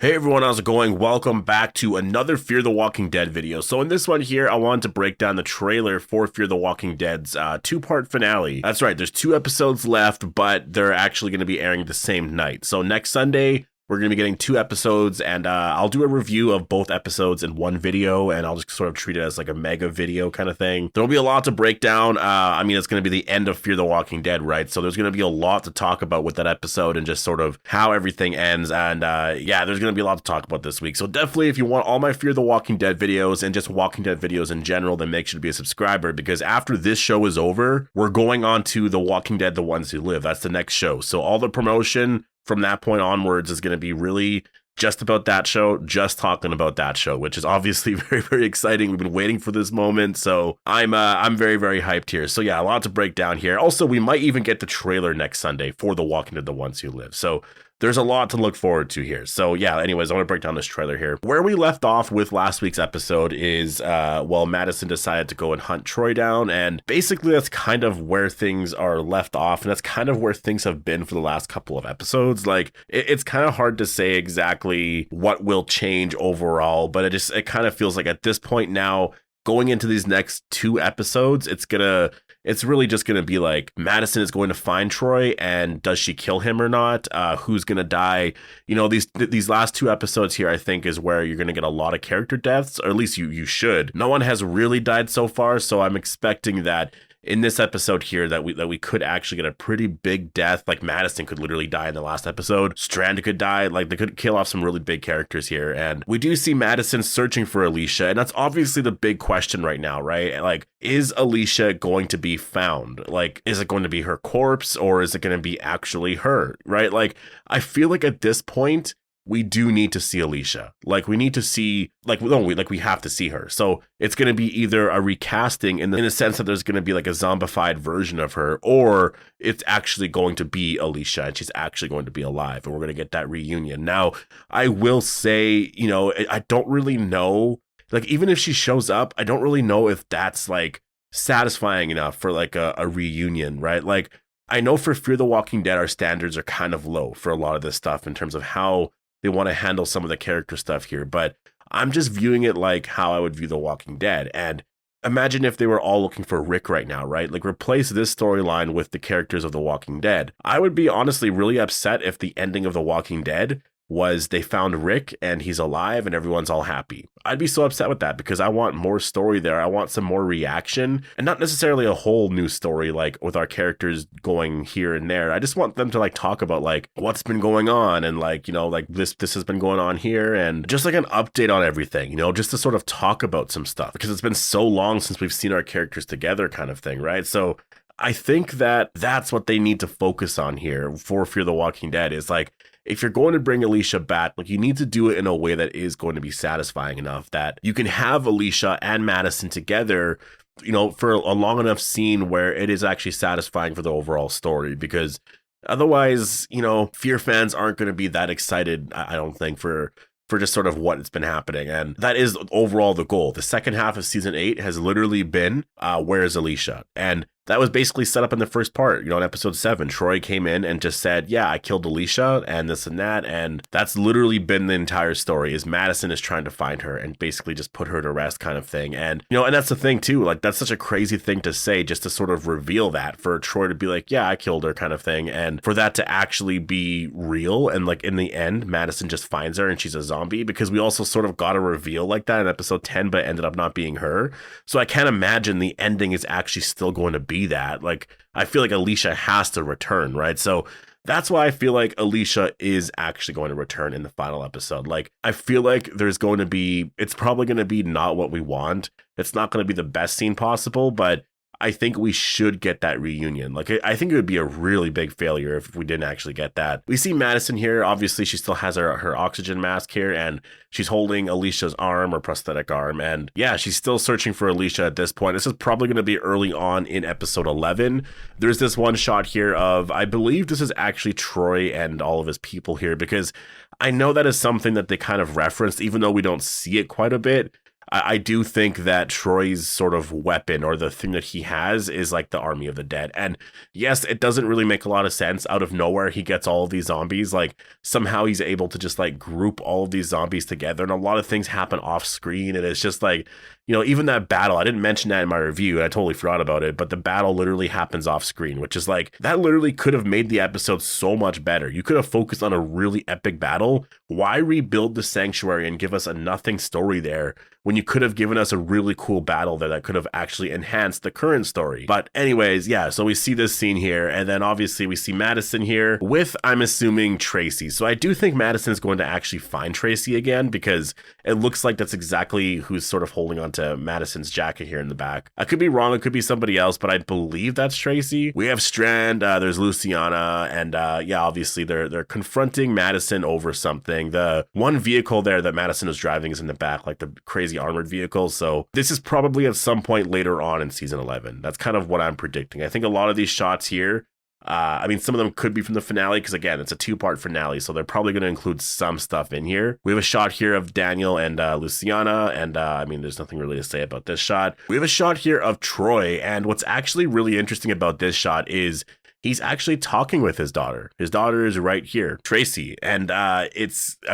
Hey everyone, how's it going? Welcome back to another Fear the Walking Dead video. So in this one here, I wanted to break down the trailer for Fear the Walking Dead's two-part finale. That's right, there's 2 episodes left, but they're actually going to be airing the same night. So next Sunday, we're going to be getting 2 episodes, and I'll do a review of both episodes in one video, and I'll just sort of treat it as like a mega video kind of thing. There'll be a lot to break down. I mean, it's going to be the end of Fear the Walking Dead, right? So there's going to be a lot to talk about with that episode and just sort of how everything ends. And yeah, there's going to be a lot to talk about this week. So definitely, if you want all my Fear the Walking Dead videos and just Walking Dead videos in general, then make sure to be a subscriber, because after this show is over, we're going on to The Walking Dead, The Ones Who Live. That's the next show. So all the promotion from that point onwards is going to be really just about that show, just talking about that show, which is obviously very, very exciting. We've been waiting for this moment, so I'm very, very hyped here. So yeah, a lot to break down here. Also, we might even get the trailer next Sunday for The Walking Dead, The Ones Who Live. So there's a lot to look forward to here. So yeah, anyways, I want to break down this trailer here. Where we left off with last week's episode is, well, Madison decided to go and hunt Troy down, and basically that's kind of where things are left off, and that's kind of where things have been for the last couple of episodes. Like, it's kind of hard to say exactly what will change overall, but it kind of feels like at this point now, going into these next 2 episodes, it's really just going to be like Madison is going to find Troy, and does she kill him or not? Who's going to die? You know, these last 2 episodes here, I think, is where you're going to get a lot of character deaths, or at least you should. No one has really died so far, so I'm expecting that in this episode here that we could actually get a pretty big death. Like, Madison could literally die in the last episode. Strand could die. Like, they could kill off some really big characters here. And we do see Madison searching for Alicia, and that's obviously the big question right now, right? Like, is Alicia going to be found? Like, is it going to be her corpse, or is it going to be actually her, right? Like, I feel like at this point, we do need to see Alicia. Like, we need to see, we have to see her. So it's going to be either a recasting in the sense that there's going to be like a zombified version of her, or it's actually going to be Alicia and she's actually going to be alive, and we're going to get that reunion. Now, I will say, you know, I don't really know, like, even if she shows up, I don't really know if that's like satisfying enough for like a reunion, right? Like, I know for Fear the Walking Dead, our standards are kind of low for a lot of this stuff in terms of how they want to handle some of the character stuff here, but I'm just viewing it like how I would view The Walking Dead. And imagine if they were all looking for Rick right now, right? Like, replace this storyline with the characters of The Walking Dead. I would be honestly really upset if the ending of The Walking Dead was they found Rick and he's alive and everyone's all happy. I'd be so upset with that, because I want more story there. I want some more reaction, and not necessarily a whole new story like with our characters going here and there. I just want them to like talk about like what's been going on, and like, you know, like this has been going on here, and just like an update on everything, you know, just to sort of talk about some stuff, because it's been so long since we've seen our characters together kind of thing, right? So I think that that's what they need to focus on here for Fear the Walking Dead, is like, if you're going to bring Alicia back, like, you need to do it in a way that is going to be satisfying enough that you can have Alicia and Madison together, you know, for a long enough scene where it is actually satisfying for the overall story. Because otherwise, you know, Fear fans aren't going to be that excited, I don't think, for just sort of what it's been happening. And that is overall the goal. The second half of season 8 has literally been, where's Alicia? And that was basically set up in the first part. You know, in episode 7, Troy came in and just said, yeah, I killed Alicia and this and that. And that's literally been the entire story, is Madison is trying to find her and basically just put her to rest kind of thing. And, you know, and that's the thing too, like, that's such a crazy thing to say, just to sort of reveal that, for Troy to be like, yeah, I killed her kind of thing. And for that to actually be real. And like, in the end, Madison just finds her and she's a zombie, because we also sort of got a reveal like that in episode 10, but it ended up not being her. So I can't imagine the ending is actually still going to be that. Like, I feel like Alicia has to return, right? So that's why I feel like Alicia is actually going to return in the final episode. Like, I feel like there's going to be, it's probably going to be not what we want. It's not going to be the best scene possible, but I think we should get that reunion. Like, I think it would be a really big failure if we didn't actually get that. We see Madison here. Obviously, she still has her oxygen mask here, and she's holding Alicia's arm, or prosthetic arm. And yeah, she's still searching for Alicia at this point. This is probably going to be early on in episode 11. There's this one shot here of, I believe this is actually Troy and all of his people here, because I know that is something that they kind of referenced, even though we don't see it quite a bit. I do think that Troy's sort of weapon or the thing that he has is like the army of the dead. And yes, it doesn't really make a lot of sense. Out of nowhere, he gets all of these zombies. Like somehow he's able to just like group all of these zombies together, and a lot of things happen off screen. And it's just like, you know, even that battle, I didn't mention that in my review, and I totally forgot about it, but the battle literally happens off screen, which is like, that literally could have made the episode so much better. You could have focused on a really epic battle. Why rebuild the sanctuary and give us a nothing story there when you could have given us a really cool battle there that could have actually enhanced the current story? But anyways, yeah, so we see this scene here, and then obviously we see Madison here with, I'm assuming, Tracy. So I do think Madison's going to actually find Tracy again, because it looks like that's exactly who's sort of holding on to Madison's jacket here in the back. I could be wrong, it could be somebody else, but I believe that's Tracy. We have Strand, there's Luciana, and yeah, obviously they're confronting Madison over something. The one vehicle there that Madison is driving is in the back, like the crazy armored vehicle. So this is probably at some point later on in season 11. That's kind of what I'm predicting. I think a lot of these shots here, I mean, some of them could be from the finale, because again, it's a 2-part finale, so they're probably going to include some stuff in here. We have a shot here of Daniel and Luciana, and I mean, there's nothing really to say about this shot. We have a shot here of Troy, and what's actually really interesting about this shot is he's actually talking with his daughter. His daughter is right here, Tracy. And I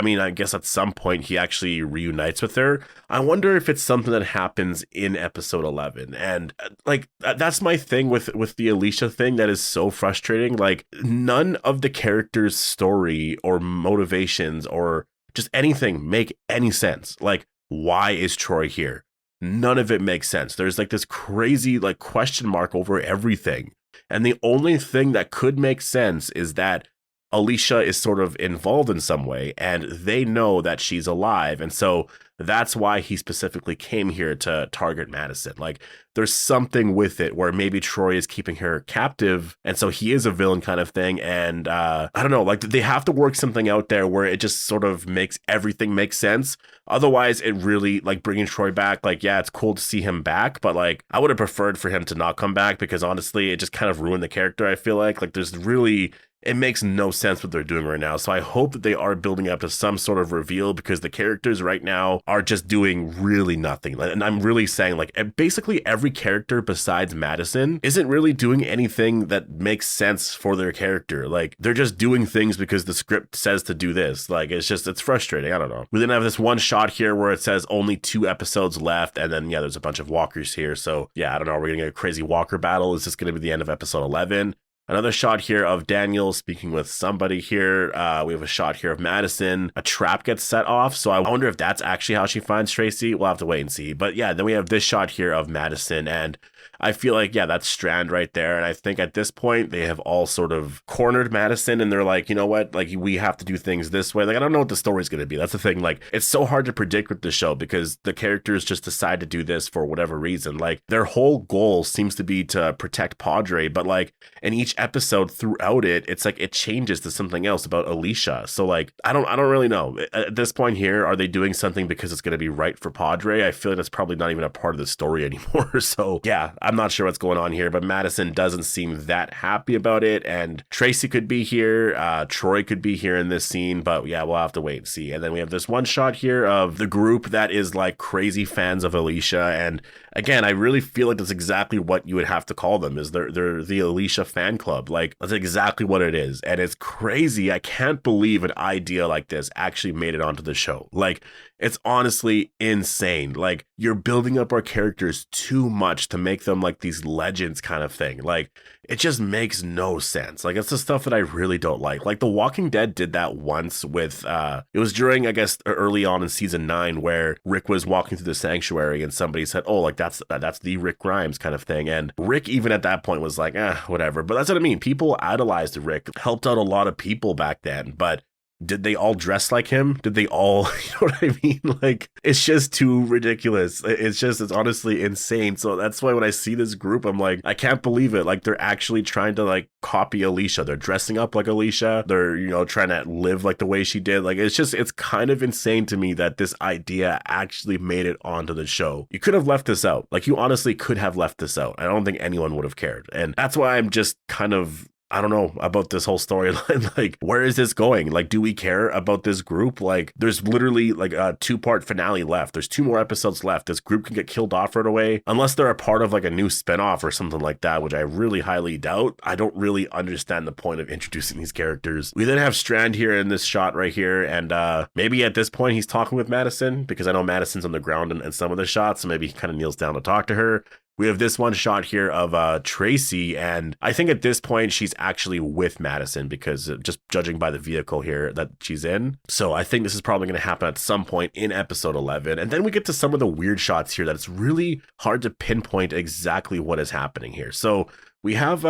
mean, I guess at some point he actually reunites with her. I wonder if it's something that happens in episode 11. And like, that's my thing with the Alicia thing that is so frustrating. Like, none of the characters' story or motivations or just anything make any sense. Like, why is Troy here? None of it makes sense. There's like this crazy like question mark over everything. And the only thing that could make sense is that Alicia is sort of involved in some way, and they know that she's alive. And so that's why he specifically came here to target Madison. Like, there's something with it where maybe Troy is keeping her captive, and so he is a villain kind of thing. And I don't know, like, they have to work something out there where it just sort of makes everything make sense. Otherwise, it really, like, bringing Troy back, like, yeah, it's cool to see him back, but like, I would have preferred for him to not come back, because honestly, it just kind of ruined the character. I feel like there's really, it makes no sense what they're doing right now. So I hope that they are building up to some sort of reveal, because the characters right now are just doing really nothing. And I'm really saying, like, basically every character besides Madison isn't really doing anything that makes sense for their character. Like, they're just doing things because the script says to do this. Like, it's frustrating. I don't know. We then have this one shot here where it says only 2 episodes left. And then, yeah, there's a bunch of walkers here. So yeah, I don't know. We're going to get a crazy walker battle. Is this going to be the end of episode 11? Another shot here of Daniel speaking with somebody here. We have a shot here of Madison. A trap gets set off, so I wonder if that's actually how she finds Tracy. We'll have to wait and see. But yeah, then we have this shot here of Madison, and I feel like, yeah, that's Strand right there. And I think at this point, they have all sort of cornered Madison, and they're like, you know what? Like, we have to do things this way. Like, I don't know what the story's going to be. That's the thing. Like, it's so hard to predict with the show, because the characters just decide to do this for whatever reason. Like, their whole goal seems to be to protect Padre, but like, in each episode throughout it, it's like it changes to something else about Alicia. So like, I don't really know. At this point here, are they doing something because it's going to be right for Padre? I feel like that's probably not even a part of the story anymore. So yeah, I'm not sure what's going on here, but Madison doesn't seem that happy about it. And Tracy could be here. Troy could be here in this scene, but yeah, we'll have to wait and see. And then we have this one shot here of the group that is like crazy fans of Alicia. And again, I really feel like that's exactly what you would have to call them, is they're the Alicia fan club. Like, that's exactly what it is. And it's crazy. I can't believe an idea like this actually made it onto the show. Like, it's honestly insane. Like, you're building up our characters too much to make them like these legends kind of thing. Like, it just makes no sense. Like, it's the stuff that I really don't like. Like, The Walking Dead did that once with, it was during, I guess, early on in season 9, where Rick was walking through the sanctuary and somebody said, oh, like, that's the Rick Grimes kind of thing. And Rick, even at that point, was like, whatever. But that's what I mean. People idolized Rick, helped out a lot of people back then, but did they all dress like him? Did they all, you know what I mean? Like, it's just too ridiculous. It's honestly insane. So that's why when I see this group, I'm like, I can't believe it. Like, they're actually trying to like copy Alicia. They're dressing up like Alicia. They're, you know, trying to live like the way she did. Like, it's kind of insane to me that this idea actually made it onto the show. You could have left this out. Like, you honestly could have left this out. I don't think anyone would have cared. And that's why I'm just kind of, I don't know about this whole storyline. Like, where is this going? Like, do we care about this group? Like, there's literally like a 2-part finale left. There's 2 more episodes left. This group can get killed off right away unless they're a part of like a new spinoff or something like that, which I really highly doubt. I don't really understand the point of introducing these characters. We then have Strand here in this shot right here, and maybe at this point he's talking with Madison, because I know Madison's on the ground in some of the shots, so maybe he kind of kneels down to talk to her. We have this one shot here of Tracy, and I think at this point she's actually with Madison, because just judging by the vehicle here that she's in. So I think this is probably going to happen at some point in episode 11. And then we get to some of the weird shots here that it's really hard to pinpoint exactly what is happening here. So we have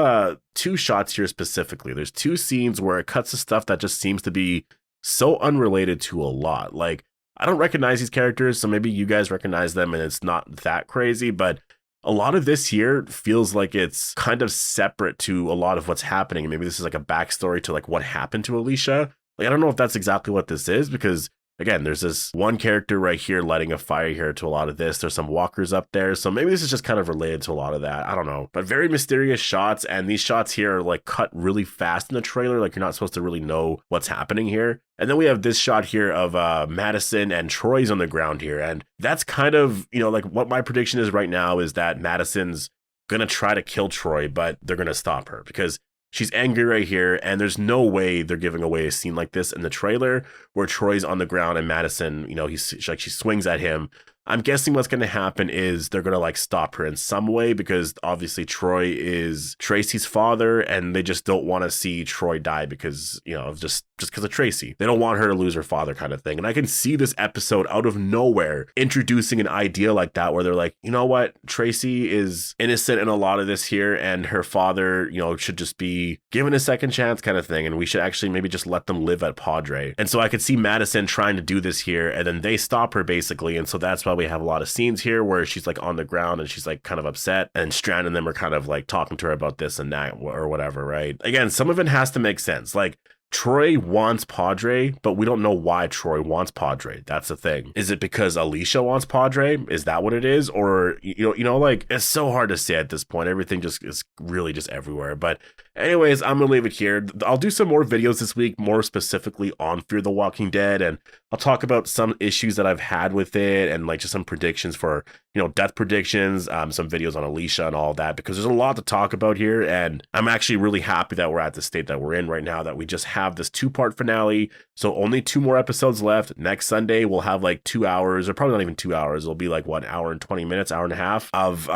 2 shots here specifically. There's 2 scenes where it cuts to stuff that just seems to be so unrelated to a lot. Like, I don't recognize these characters, so maybe you guys recognize them and it's not that crazy, but a lot of this here feels like it's kind of separate to a lot of what's happening. Maybe this is like a backstory to like what happened to Alicia. Like, I don't know if that's exactly what this is, because again, there's this one character right here lighting a fire here to a lot of this. There's some walkers up there. So maybe this is just kind of related to a lot of that. I don't know. But very mysterious shots. And these shots here are like cut really fast in the trailer. Like, you're not supposed to really know what's happening here. And then we have this shot here of Madison and Troy's on the ground here. And that's kind of, you know, like what my prediction is right now is that Madison's going to try to kill Troy, but they're going to stop her because she's angry right here, and there's no way they're giving away a scene like this in the trailer where Troy's on the ground and Madison, you know, she swings at him. I'm guessing what's going to happen is they're going to like stop her in some way, because obviously Troy is Tracy's father, and they just don't want to see Troy die because, you know, just because of Tracy. They don't want her to lose her father, kind of thing. And I can see this episode out of nowhere introducing an idea like that, where they're like, you know what, Tracy is innocent in a lot of this here, and her father, you know, should just be given a second chance, kind of thing, and we should actually maybe just let them live at Padre. And so I could see Madison trying to do this here, and then they stop her basically, and so that's why we have a lot of scenes here where she's like on the ground and she's like kind of upset, and Strand and them are kind of like talking to her about this and that or whatever, right? Again, some of it has to make sense. Like, Troy wants Padre, but we don't know why Troy wants Padre. That's the thing. Is it because Alicia wants Padre? Is that what it is? Or, you know, like, it's so hard to say at this point. Everything just is really just everywhere. But anyways, I'm going to leave it here. I'll do some more videos this week, more specifically on Fear the Walking Dead. And I'll talk about some issues that I've had with it, and like just some predictions for, you know, death predictions, some videos on Alicia and all that, because there's a lot to talk about here. And I'm actually really happy that we're at the state that we're in right now, that we just have this 2-part finale. So only 2 more episodes left. Next Sunday, we'll have like 2 hours, or probably not even 2 hours. It'll be like, what, 1 hour and 20 minutes, hour and a half of,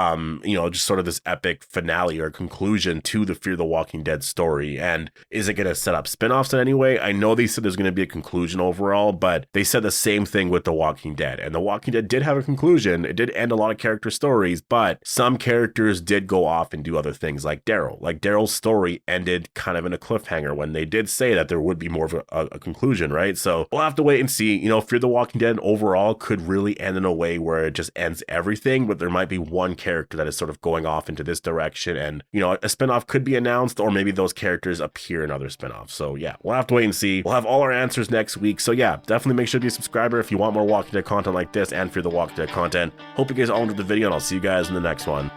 you know, just sort of this epic finale or conclusion to the Fear the Walking Dead story. And is it going to set up spinoffs in any way? I know they said there's going to be a conclusion overall, but they said the same thing with The Walking Dead. And The Walking Dead did have a conclusion. It did end a lot of character stories, but some characters did go off and do other things, like Daryl. Like, Daryl's story ended kind of in a cliffhanger when they did say that there would be more of a conclusion, right? So we'll have to wait and see. You know, Fear the Walking Dead overall could really end in a way where it just ends everything, but there might be one character that is sort of going off into this direction, and, you know, a spinoff could be announced, or maybe those characters appear in other spinoffs. So yeah, we'll have to wait and see. We'll have all our answers next week. So yeah, definitely make sure to be a subscriber if you want more Walking Dead content like this and Fear the Walking Dead content. Hope you guys all enjoyed the video, and I'll see you guys in the next one.